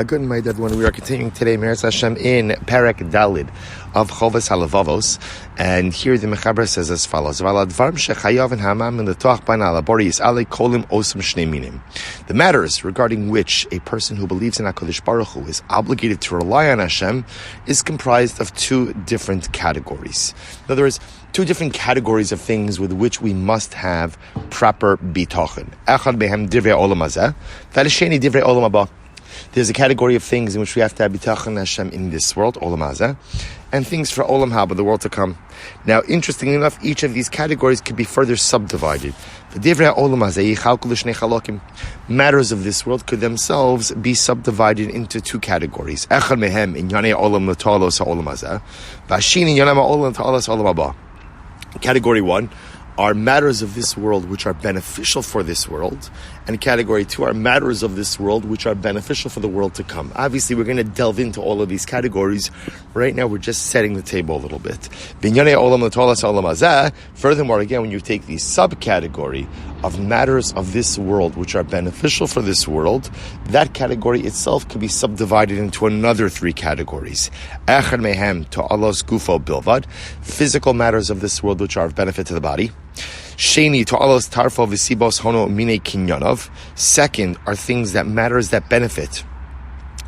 Good night, everyone. We are continuing today, Meretz Hashem, in Perek Dalid of Chovas Halavavos, and here the Mechaber says as follows: the matters regarding which a person who believes in HaKadosh Baruch Hu is obligated to rely on Hashem is comprised of two different categories. In other words, two different categories of things with which we must have proper bitochen. Echad behem divrei olam hazeh, v'alisheni divrei olam haba. There's a category of things in which we have to have bitachon Hashem in this world, olam hazeh, and things for olam haba, the world to come. Now, interestingly enough, each of these categories could be further subdivided. Matters of this world could themselves be subdivided into two categories. Category one are matters of this world which are beneficial for this world, and category two are matters of this world which are beneficial for the world to come. Obviously, we're going to delve into all of these categories. Right now, we're just setting the table a little bit. Furthermore, again, when you take the subcategory of matters of this world which are beneficial for this world, that category itself could be subdivided into another three categories. Physical matters of this world which are of benefit to the body. Sheni to'alos tarfo v'sibos hono mine kinyanov. Second are things that matters that benefit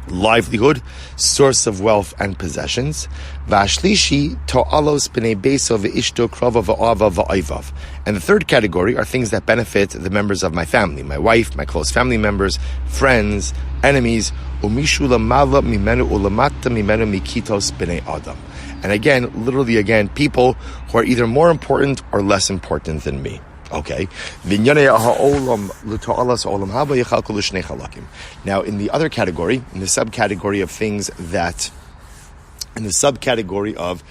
livelihood, source of wealth and possessions. V'ashlishi to'alos b'nei beso v'ishto krova v'ava v'oivav. And the third category are things that benefit the members of my family, my wife, my close family members, friends, enemies. Umishu lamala mimenu ulamata mimenu mikitos b'nei adam. And again, literally again, people who are either more important or less important than me. Okay. Now, in the other category, in the subcategory of things that, in the subcategory of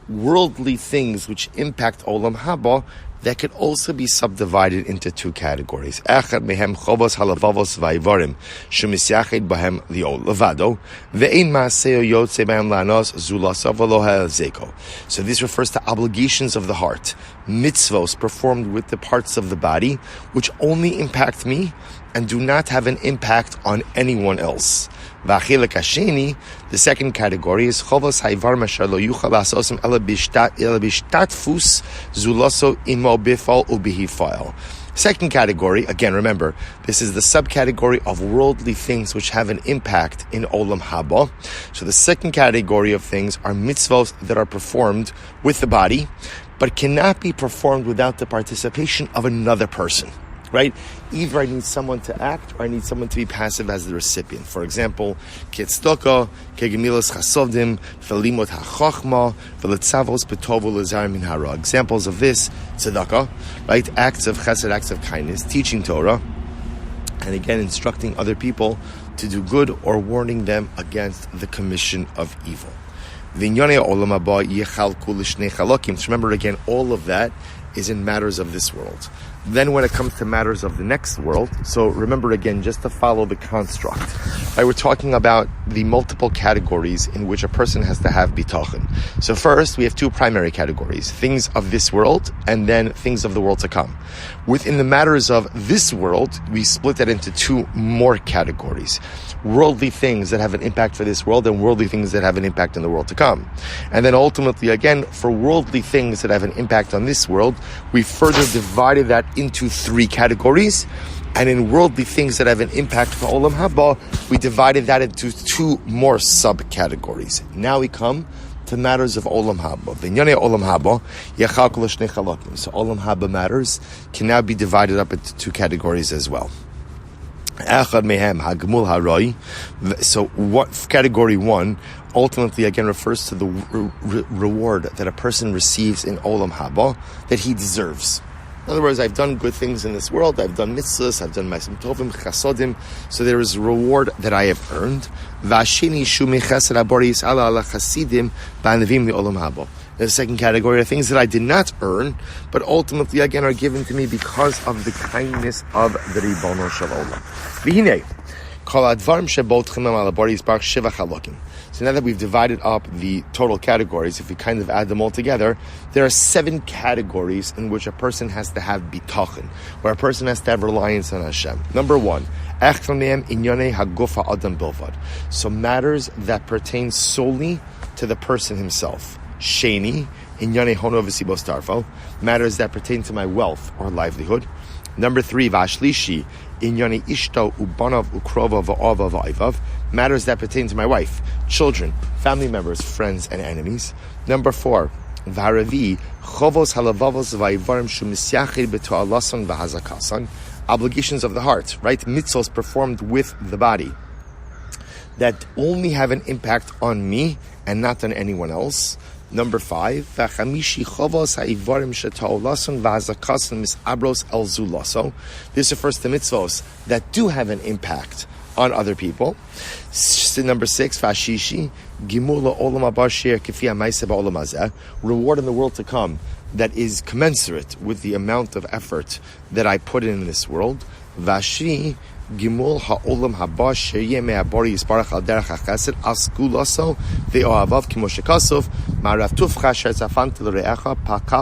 worldly things which impact Olam Haba, that could also be subdivided into two categories. Echad mehem chovos halavavos vayvarim shemisyached bahem liol levado ve'ein maaseo yotze bahem lanos zulasav v'lo ha'zeko. So this refers to obligations of the heart, mitzvos performed with the parts of the body, which only impact me and do not have an impact on anyone else. V'achilek hasheni, the second category is chovos ha'var masher lo yuchal la'asosim ela b'shtatfus zulaso imo bifal ubihifal. Second category, again, remember, this is the subcategory of worldly things which have an impact in Olam Haba. So the second category of things are mitzvos that are performed with the body, but cannot be performed without the participation of another person. Right? Either I need someone to act or I need someone to be passive as the recipient. For example, ketzedakah, kegemilas chasodim, velimot hachachma, velitzavos betovu lezar min hara. Examples of this: tzedakah, right? Acts of chesed, acts of kindness, teaching Torah, and again instructing other people to do good or warning them against the commission of evil. Remember again, all of that is in matters of this world. Then when it comes to matters of the next world, so remember again, just to follow the construct, right, we're talking about the multiple categories in which a person has to have bitachon. So first, we have two primary categories, things of this world and then things of the world to come. Within the matters of this world, we split that into two more categories. Worldly things that have an impact for this world and worldly things that have an impact in the world to come. And then ultimately, again, for worldly things that have an impact on this world, we further divided that into three categories. And in worldly things that have an impact for Olam Haba, we divided that into two more subcategories. Now we come to matters of Olam Haba. V'nyane Olam Haba, yechal kol shnei chalakim. So Olam Haba matters can now be divided up into two categories as well. So what category one ultimately again refers to the reward that a person receives in Olam Haba that he deserves. In other words, I've done good things in this world, I've done mitzvahs, I've done ma'asim tovim, chasodim, so there is a reward that I have earned. The second category are things that I did not earn, but ultimately again are given to me because of the kindness of the Ribono Shel Olam. So So now that we've divided up the total categories, if we kind of add them all together, there are 7 categories in which a person has to have bitachon, where a person has to have reliance on Hashem. Number 1, so matters that pertain solely to the person himself. Sheni, matters that pertain to my wealth or livelihood. Number 3, Vashlishi, Inyani Ishto Ubanav Ukrova Va'ava Va'ivav, matters that pertain to my wife, children, family members, friends, and enemies. Number 4, Varavi, Chovos Halavavos Va'ivarim Shumisyachir Betu'alasan Vahazakasan, obligations of the heart, right? Mitzvos performed with the body that only have an impact on me and not on anyone else. Number 5, V'chamishi chovos ha'ivarim sheta'olason v'hazakason mis'abros el zulaso. This refers to mitzvos that do have an impact on other people. Number 6, V'ashishi gimul la'olam haba she'er kifi ha'maaseh ba'olam hazeh. Reward in the world to come that is commensurate with the amount of effort that I put in this world. V'ashri Gimul ha'olam haba she'yeh me'abori yisparach al derech ha'chesed askulaso ve'ohavav k'moshe kasov ma'arav tufcha she'tzafanta l're'echa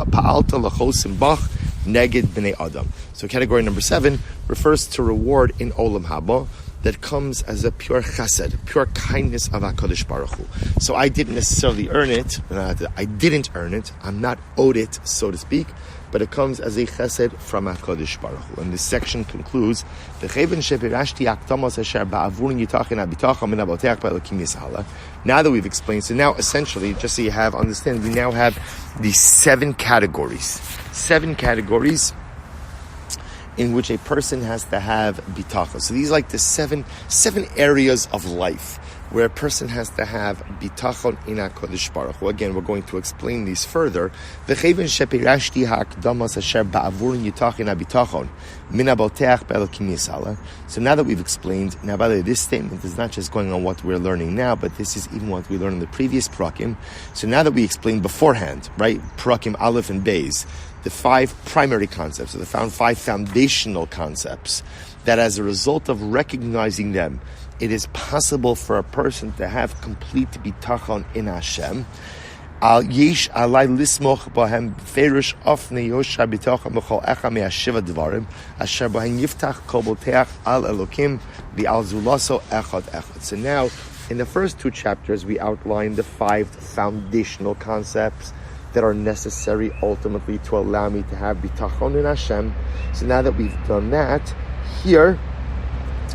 pa'alta l'chosim bach neged b'nei adam. So category number 7 refers to reward in olam haba that comes as a pure chesed, pure kindness of HaKadosh Baruch Hu. So I didn't necessarily earn it. I didn't earn it. I'm not owed it, so to speak. But it comes as a chesed from HaKadosh Baruch Hu. And this section concludes, now that we've explained, so now essentially, just so you have understand, we now have these 7 categories. 7 categories in which a person has to have bitachon. So these are like the seven areas of life where a person has to have bitachon in HaKadosh Baruch Hu. Again, we're going to explain these further. So now that we've explained, now by the way, this statement is not just going on what we're learning now, but this is even what we learned in the previous prakim. So now that we explained beforehand, right, prakim Aleph and Beis, the 5 primary concepts, so the 5 foundational concepts, that as a result of recognizing them, it is possible for a person to have complete bitachon in Hashem. Yesh alai lismoch bahem ferush afnei yosha bitachon b'chol echa me'ashiva dvarim asher bahem yiftach kol boteach al elokim v'al zulaso echad echad. So now, in the first 2 chapters, we outlined the 5 foundational concepts that are necessary ultimately to allow me to have bitachon in Hashem. So now that we've done that, here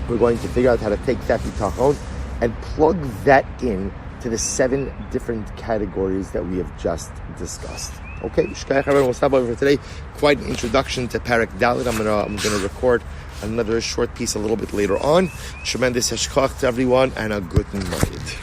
we're going to figure out how to take that bitachon and plug that in to the 7 different categories that we have just discussed. Okay, we'll stop over for today. Quite an introduction to Parak Dalet. I'm gonna record another short piece a little bit later on. Tremendous hashkach to everyone and a good night.